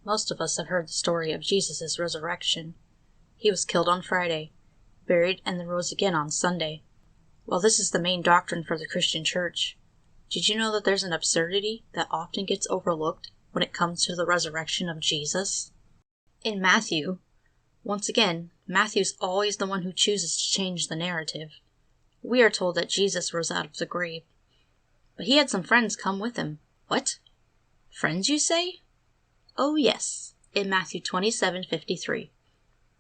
Most of us have heard the story of Jesus' resurrection. He was killed on Friday, buried, and then rose again on Sunday. While this is the main doctrine for the Christian Church, did you know that there's an absurdity that often gets overlooked when it comes to the resurrection of Jesus? In Matthew, once again, Matthew's always the one who chooses to change the narrative. We are told that Jesus rose out of the grave, but he had some friends come with him. What? Friends, you say? Oh yes, in Matthew 27:53.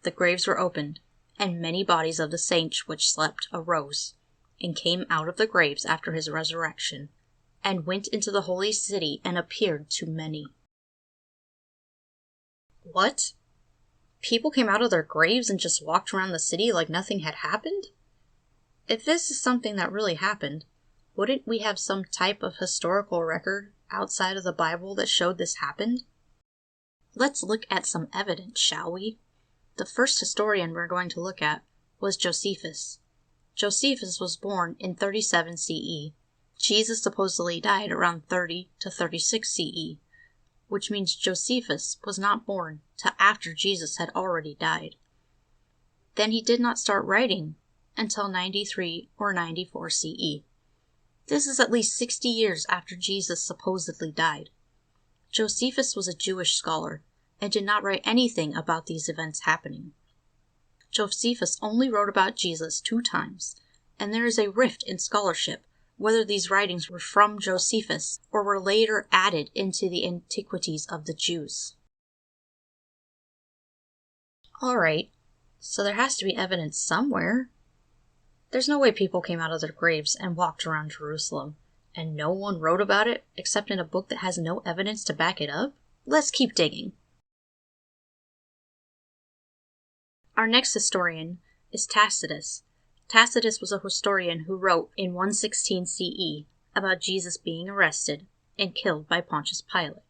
The graves were opened, and many bodies of the saints which slept arose, and came out of the graves after his resurrection, and went into the holy city and appeared to many. What? People came out of their graves and just walked around the city like nothing had happened? If this is something that really happened, wouldn't we have some type of historical record outside of the Bible that showed this happened? Let's look at some evidence, shall we? The first historian we're going to look at was Josephus. Josephus was born in 37 CE. Jesus supposedly died around 30 to 36 CE, which means Josephus was not born till after Jesus had already died. Then he did not start writing until 93 or 94 CE. This is at least 60 years after Jesus supposedly died. Josephus was a Jewish scholar and did not write anything about these events happening. Josephus only wrote about Jesus 2 times, and there is a rift in scholarship whether these writings were from Josephus or were later added into the antiquities of the Jews. Alright, so there has to be evidence somewhere. There's no way people came out of their graves and walked around Jerusalem, and no one wrote about it except in a book that has no evidence to back it up? Let's keep digging. Our next historian is Tacitus. Tacitus was a historian who wrote in 116 CE about Jesus being arrested and killed by Pontius Pilate.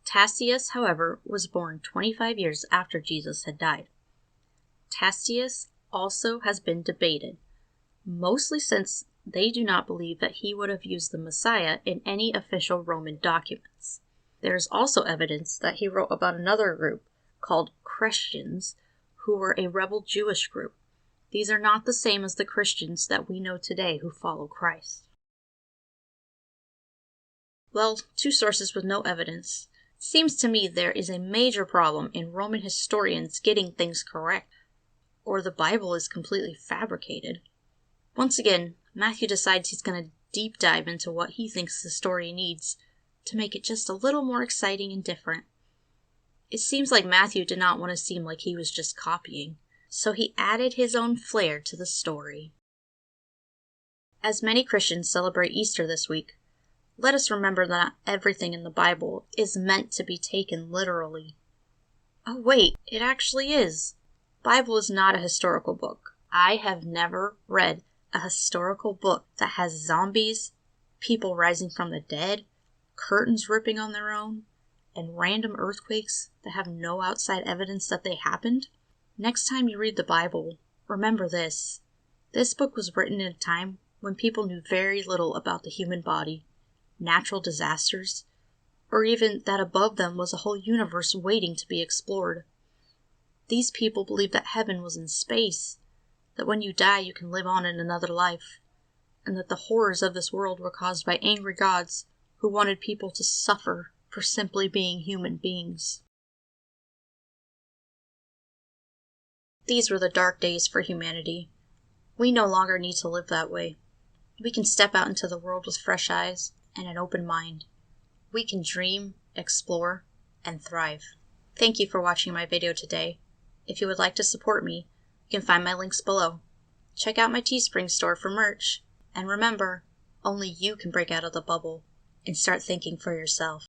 Testius, however, was born 25 years after Jesus had died. Testius also has been debated, mostly since they do not believe that he would have used the Messiah in any official Roman documents. There is also evidence that he wrote about another group called Christians, who were a rebel Jewish group. These are not the same as the Christians that we know today who follow Christ. Well, 2 sources with no evidence. Seems to me there is a major problem in Roman historians getting things correct, or the Bible is completely fabricated. Once again, Matthew decides he's going to deep dive into what he thinks the story needs to make it just a little more exciting and different. It seems like Matthew did not want to seem like he was just copying, so he added his own flair to the story. As many Christians celebrate Easter this week, let us remember that not everything in the Bible is meant to be taken literally. Oh wait, it actually is. Bible is not a historical book. I have never read a historical book that has zombies, people rising from the dead, curtains ripping on their own, and random earthquakes that have no outside evidence that they happened. Next time you read the Bible, remember this. This book was written in a time when people knew very little about the human body, natural disasters, or even that above them was a whole universe waiting to be explored. These people believed that heaven was in space, that when you die you can live on in another life, and that the horrors of this world were caused by angry gods who wanted people to suffer for simply being human beings. These were the dark days for humanity. We no longer need to live that way. We can step out into the world with fresh eyes and an open mind. We can dream, explore, and thrive. Thank you for watching my video today. If you would like to support me, you can find my links below. Check out my Teespring store for merch. And remember, only you can break out of the bubble and start thinking for yourself.